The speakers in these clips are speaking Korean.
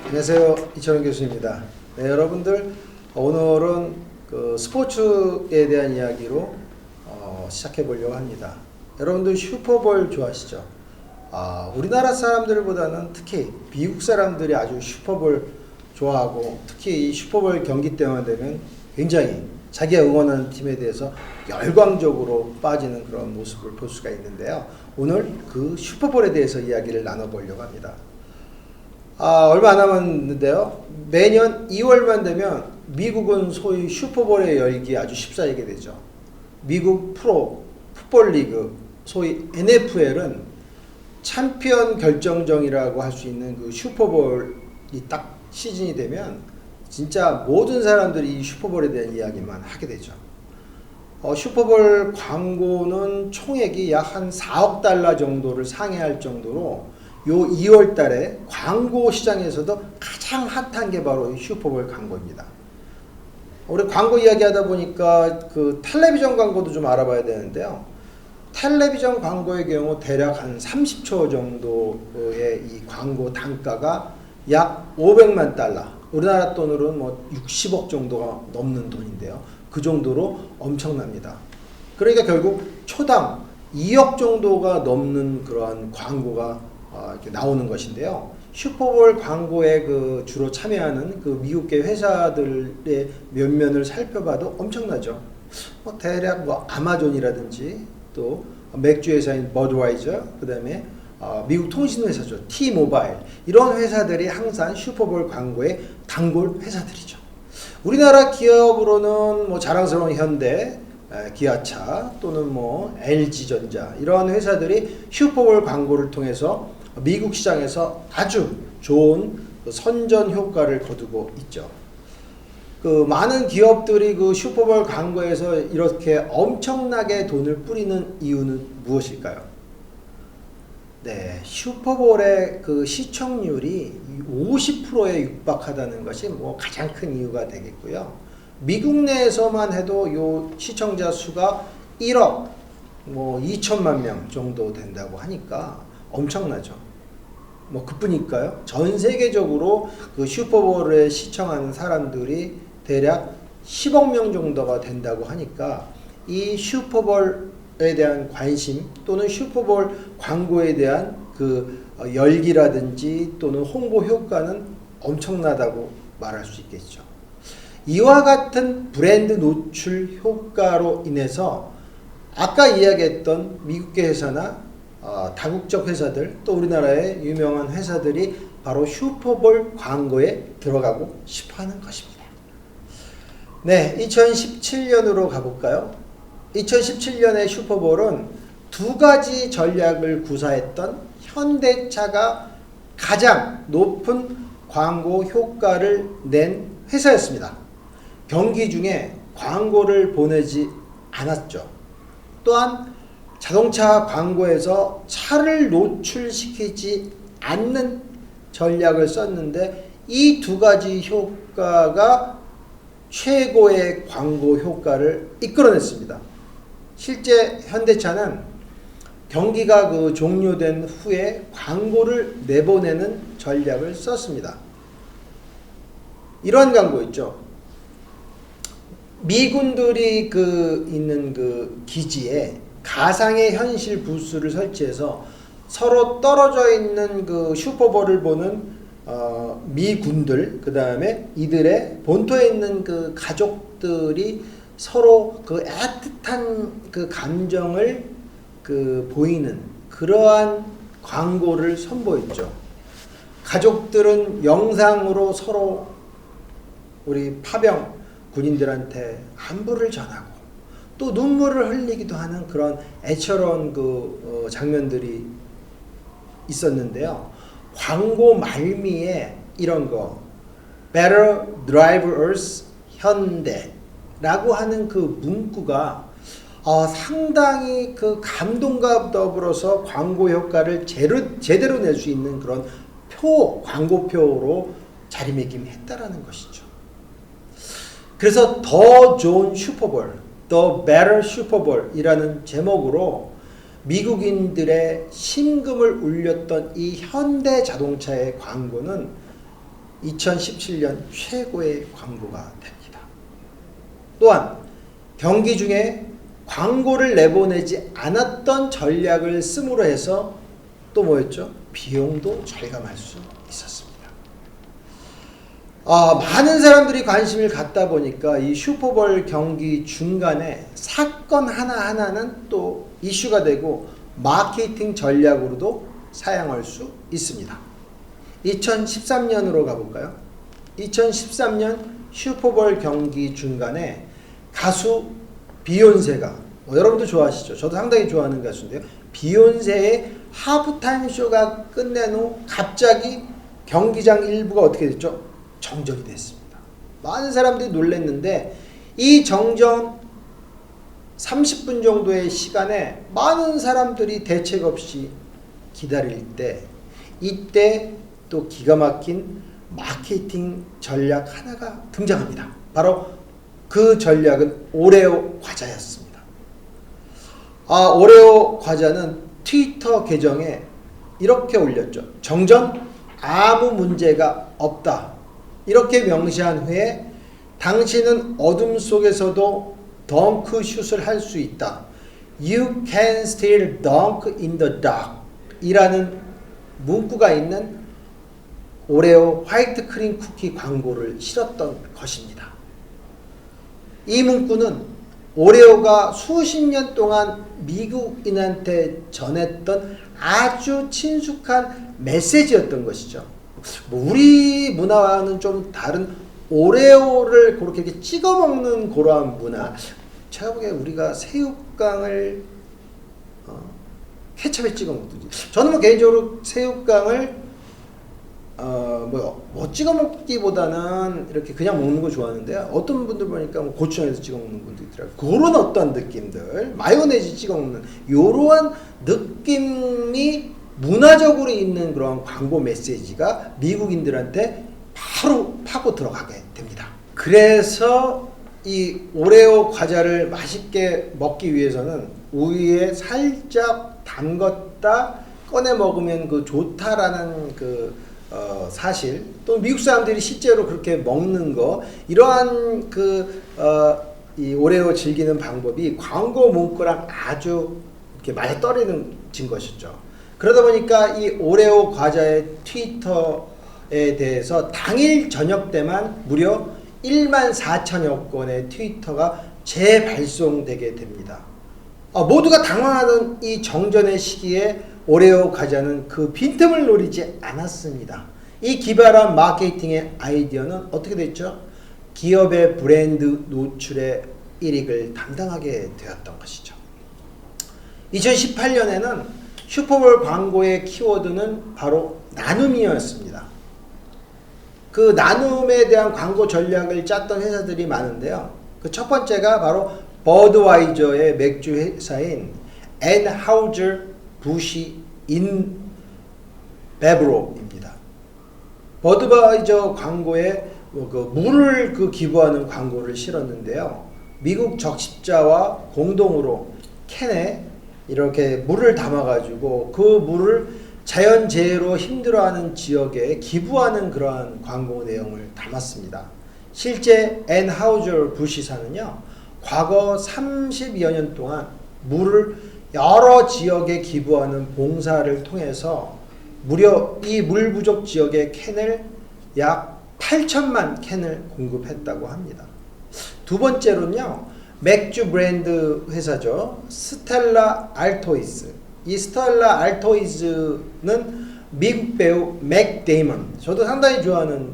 안녕하세요. 이철원 교수입니다. 네, 여러분들 오늘은 그 스포츠에 대한 이야기로 시작해 보려고 합니다. 여러분들 슈퍼볼 좋아하시죠? 우리나라 사람들보다는 특히 미국 사람들이 아주 슈퍼볼 좋아하고, 특히 이 슈퍼볼 경기 때만 되면 굉장히 자기가 응원하는 팀에 대해서 열광적으로 빠지는 그런 모습을 볼 수가 있는데요. 오늘 그 슈퍼볼에 대해서 이야기를 나눠보려고 합니다. 얼마 안 남았는데요. 매년 2월만 되면 미국은 소위 슈퍼볼의 열기 아주 휩싸이게 되죠. 미국 프로 풋볼 리그, 소위 NFL은 챔피언 결정전이라고 할 수 있는 그 슈퍼볼이 딱 시즌이 되면 진짜 모든 사람들이 이 슈퍼볼에 대한 이야기만 하게 되죠. 슈퍼볼 광고는 총액이 약 한 4억 달러 정도를 상회할 정도로 요 2월 달에 광고 시장에서도 가장 핫한 게 바로 이 슈퍼볼 광고입니다. 우리 광고 이야기 하다 보니까 그 텔레비전 광고도 좀 알아봐야 되는데요. 텔레비전 광고의 경우 대략 한 30초 정도의 이 광고 단가가 약 500만 달러, 우리나라 돈으로는 뭐 60억 정도가 넘는 돈인데요. 그 정도로 엄청납니다. 그러니까 결국 초당 2억 정도가 넘는 그러한 광고가 이렇게 나오는 것인데요. 슈퍼볼 광고에 그 주로 참여하는 그 미국계 회사들의 면면을 살펴봐도 엄청나죠. 대략 뭐 아마존이라든지 또 맥주 회사인 버드와이저, 그 다음에 미국 통신 회사죠. T-모바일, 이런 회사들이 항상 슈퍼볼 광고의 단골 회사들이죠. 우리나라 기업으로는 뭐 자랑스러운 현대, 기아차 또는 뭐 LG전자, 이러한 회사들이 슈퍼볼 광고를 통해서 미국 시장에서 아주 좋은 선전 효과를 거두고 있죠. 그 많은 기업들이 그 슈퍼볼 광고에서 이렇게 엄청나게 돈을 뿌리는 이유는 무엇일까요? 네, 슈퍼볼의 그 시청률이 50%에 육박하다는 것이 뭐 가장 큰 이유가 되겠고요. 미국 내에서만 해도 요 시청자 수가 1억 뭐 2천만 명 정도 된다고 하니까 엄청나죠. 뭐 그뿐일까요? 전 세계적으로 그 슈퍼볼을 시청하는 사람들이 대략 10억 명 정도가 된다고 하니까 이 슈퍼볼에 대한 관심 또는 슈퍼볼 광고에 대한 그 열기라든지 또는 홍보 효과는 엄청나다고 말할 수 있겠죠. 이와 같은 브랜드 노출 효과로 인해서 아까 이야기했던 미국계 회사나 다국적 회사들, 또 우리나라의 유명한 회사들이 바로 슈퍼볼 광고에 들어가고 싶어하는 것입니다. 네, 2017년으로 가볼까요? 2017년의 슈퍼볼은 두 가지 전략을 구사했던 현대차가 가장 높은 광고 효과를 낸 회사였습니다. 경기 중에 광고를 보내지 않았죠. 또한 자동차 광고에서 차를 노출시키지 않는 전략을 썼는데 이 두 가지 효과가 최고의 광고 효과를 이끌어냈습니다. 실제 현대차는 경기가 그 종료된 후에 광고를 내보내는 전략을 썼습니다. 이러한 광고 있죠. 미군들이 그 있는 그 기지에 가상의 현실 부스를 설치해서 서로 떨어져 있는 그 슈퍼볼을 보는 미군들, 그 다음에 이들의 본토에 있는 그 가족들이 서로 그 애틋한 그 감정을 그 보이는 그러한 광고를 선보였죠. 가족들은 영상으로 서로 우리 파병 군인들한테 안부를 전하고 또 눈물을 흘리기도 하는 그런 애처로운 그 장면들이 있었는데요. 광고 말미에 이런 거 Better Drivers 현대라고 하는 그 문구가 상당히 그 감동과 더불어서 광고 효과를 제대로 낼 수 있는 그런 광고표로 자리매김했다라는 것이죠. 그래서 더 좋은 슈퍼볼, The Better Super Bowl이라는 제목으로 미국인들의 심금을 울렸던 이 현대 자동차의 광고는 2017년 최고의 광고가 됩니다. 또한 경기 중에 광고를 내보내지 않았던 전략을 씀으로 해서 또 뭐였죠? 비용도 절감할 수 있었습니다. 많은 사람들이 관심을 갖다 보니까 이 슈퍼볼 경기 중간에 사건 하나하나는 또 이슈가 되고 마케팅 전략으로도 사용할 수 있습니다. 2013년으로 가볼까요? 2013년 슈퍼볼 경기 중간에 가수 비욘세가 여러분도 좋아하시죠? 저도 상당히 좋아하는 가수인데요. 비욘세의 하프타임 쇼가 끝낸 후 갑자기 경기장 일부가 어떻게 됐죠? 정전이 됐습니다. 많은 사람들이 놀랐는데 이 정전 30분 정도의 시간에 많은 사람들이 대책 없이 기다릴 때 이때 또 기가 막힌 마케팅 전략 하나가 등장합니다. 바로 그 전략은 오레오 과자였습니다. 오레오 과자는 트위터 계정에 이렇게 올렸죠. 정전 아무 문제가 없다. 이렇게 명시한 후에 당신은 어둠 속에서도 덩크슛을 할 수 있다. You can still dunk in the dark 이라는 문구가 있는 오레오 화이트 크림 쿠키 광고를 실었던 것입니다. 이 문구는 오레오가 수십 년 동안 미국인한테 전했던 아주 친숙한 메시지였던 것이죠. 우리 문화와는 좀 다른 오레오를 그렇게 이렇게 찍어 먹는 그러한 문화. 제가 보기에 우리가 새우깡을 케첩에 찍어 먹든지. 저는 뭐 개인적으로 새우깡을 뭐 찍어 먹기보다는 이렇게 그냥 먹는 거 좋아하는데요. 어떤 분들 보니까 뭐 고추장에서 찍어 먹는 분도 있더라고요. 그런 어떤 느낌들, 마요네즈 찍어 먹는 이러한 느낌이 문화적으로 있는 그런 광고 메시지가 미국인들한테 바로 파고 들어가게 됩니다. 그래서 이 오레오 과자를 맛있게 먹기 위해서는 우유에 살짝 담갔다 꺼내 먹으면 그 좋다라는 그 사실, 또 미국 사람들이 실제로 그렇게 먹는 거, 이러한 이 오레오 즐기는 방법이 광고 문구랑 아주 이렇게 맞아 떨어지는 것이죠. 그러다 보니까 이 오레오 과자의 트위터에 대해서 당일 저녁 때만 무려 1만 4천여 건의 트위터가 재발송되게 됩니다. 모두가 당황하던 이 정전의 시기에 오레오 과자는 그 빈틈을 노리지 않았습니다. 이 기발한 마케팅의 아이디어는 어떻게 됐죠? 기업의 브랜드 노출의 일익을 담당하게 되었던 것이죠. 2018년에는 슈퍼볼 광고의 키워드는 바로 나눔이었습니다. 그 나눔에 대한 광고 전략을 짰던 회사들이 많은데요. 그 첫 번째가 바로 버드와이저의 맥주 회사인 엔하우저부시 인베브로입니다. 버드와이저 광고에 물을 기부하는 광고를 실었는데요. 미국 적십자와 공동으로 캔에 이렇게 물을 담아가지고 그 물을 자연재해로 힘들어하는 지역에 기부하는 그러한 광고 내용을 담았습니다. 실제 엔하우저부시사는요, 과거 30여 년 동안 물을 여러 지역에 기부하는 봉사를 통해서 무려 이 물 부족 지역의 캔을 약 8천만 캔을 공급했다고 합니다. 두 번째로는요, 맥주 브랜드 회사죠. 스텔라 알토이스. 이 스텔라 알토이즈는 미국 배우 맥 데이먼. 저도 상당히 좋아하는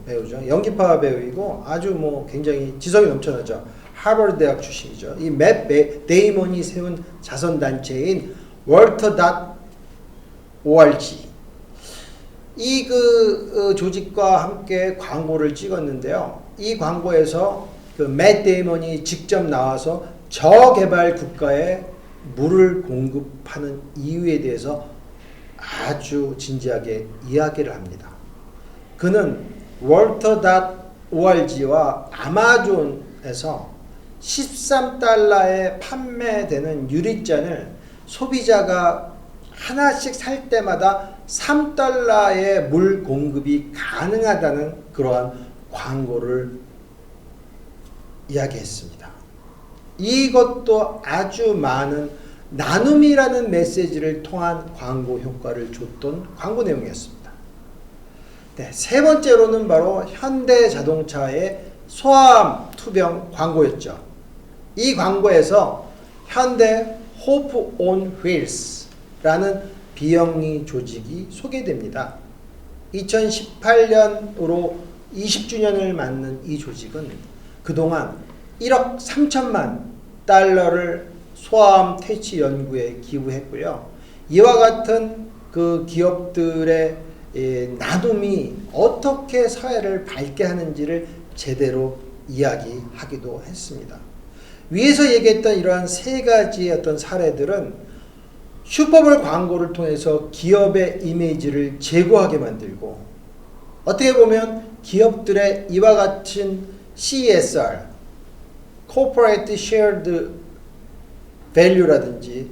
배우죠. 연기파 배우이고 아주 뭐 굉장히 지성이 넘쳐나죠. 하버드 대학 출신이죠. 이 맥 데이먼이 세운 자선단체인 월터.org. 이 조직과 함께 광고를 찍었는데요. 이 광고에서 맥 데이먼이 직접 나와서 저개발 국가에 물을 공급하는 이유에 대해서 아주 진지하게 이야기를 합니다. 그는 월터.org와 아마존에서 13달러에 판매되는 유리잔을 소비자가 하나씩 살 때마다 3달러의 물 공급이 가능하다는 그러한 광고를 이야기했습니다. 이것도 아주 많은 나눔이라는 메시지를 통한 광고 효과를 줬던 광고 내용이었습니다. 네, 세 번째로는 바로 현대자동차의 소아암 투병 광고였죠. 이 광고에서 현대 호프 온 휠스라는 비영리 조직이 소개됩니다. 2018년으로 20주년을 맞는 이 조직은 그동안 1억 3천만 달러를 소아암 퇴치 연구에 기부했고요. 이와 같은 그 기업들의 나눔이 어떻게 사회를 밝게 하는지를 제대로 이야기하기도 했습니다. 위에서 얘기했던 이러한 세 가지의 어떤 사례들은 슈퍼볼 광고를 통해서 기업의 이미지를 제고하게 만들고, 어떻게 보면 기업들의 이와 같은 CSR, Corporate Shared Value라든지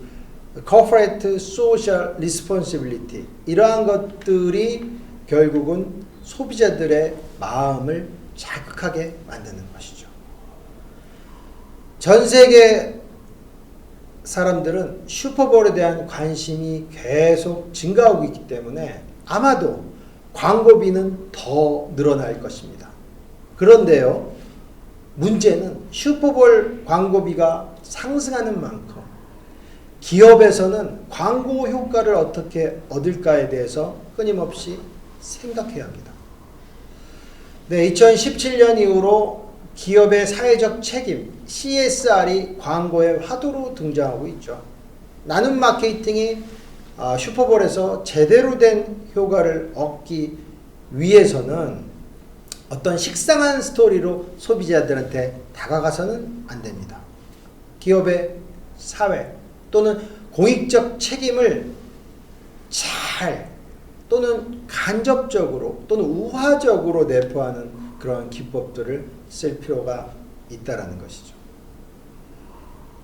Corporate Social Responsibility, 이러한 것들이 결국은 소비자들의 마음을 자극하게 만드는 것이죠. 전 세계 사람들은 슈퍼볼에 대한 관심이 계속 증가하고 있기 때문에 아마도 광고비는 더 늘어날 것입니다. 그런데요, 문제는 슈퍼볼 광고비가 상승하는 만큼 기업에서는 광고 효과를 어떻게 얻을까에 대해서 끊임없이 생각해야 합니다. 네, 2017년 이후로 기업의 사회적 책임, CSR이 광고의 화두로 등장하고 있죠. 나눔 마케팅이 슈퍼볼에서 제대로 된 효과를 얻기 위해서는 어떤 식상한 스토리로 소비자들한테 다가가서는 안 됩니다. 기업의 사회 또는 공익적 책임을 잘 또는 간접적으로 또는 우화적으로 내포하는 그런 기법들을 쓸 필요가 있다는 것이죠.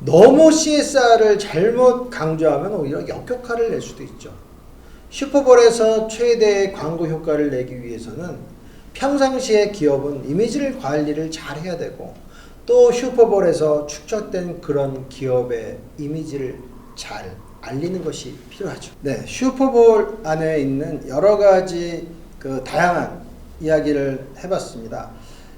너무 CSR을 잘못 강조하면 오히려 역효과를 낼 수도 있죠. 슈퍼볼에서 최대의 광고 효과를 내기 위해서는 평상시에 기업은 이미지를 관리를 잘 해야 되고, 또 슈퍼볼에서 축적된 그런 기업의 이미지를 잘 알리는 것이 필요하죠. 네, 슈퍼볼 안에 있는 여러 가지 그 다양한 이야기를 해봤습니다.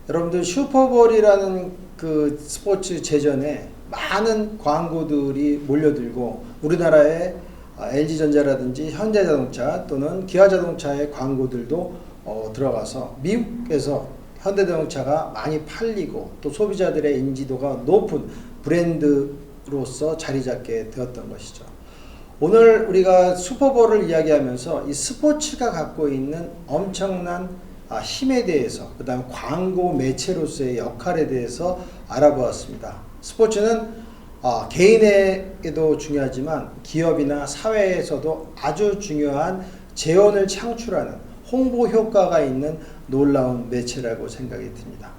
여러분들 슈퍼볼이라는 그 스포츠 제전에 많은 광고들이 몰려들고, 우리나라의 LG전자라든지 현대자동차 또는 기아자동차의 광고들도 들어가서 미국에서 현대자동차가 많이 팔리고 또 소비자들의 인지도가 높은 브랜드로서 자리 잡게 되었던 것이죠. 오늘 우리가 슈퍼볼을 이야기하면서 이 스포츠가 갖고 있는 엄청난 힘에 대해서, 그 다음 광고 매체로서의 역할에 대해서 알아보았습니다. 스포츠는 개인에게도 중요하지만 기업이나 사회에서도 아주 중요한 재원을 창출하는 홍보 효과가 있는 놀라운 매체라고 생각이 듭니다.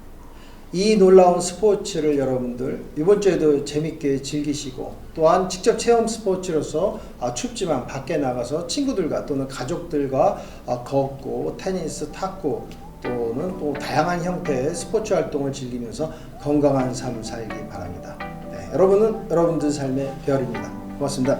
이 놀라운 스포츠를 여러분들 이번 주에도 재밌게 즐기시고, 또한 직접 체험 스포츠로서 춥지만 밖에 나가서 친구들과 또는 가족들과 걷고 테니스, 탁구 또는 또 다양한 형태의 스포츠 활동을 즐기면서 건강한 삶을 살기 바랍니다. 네, 여러분은 여러분들 삶의 별입니다. 고맙습니다.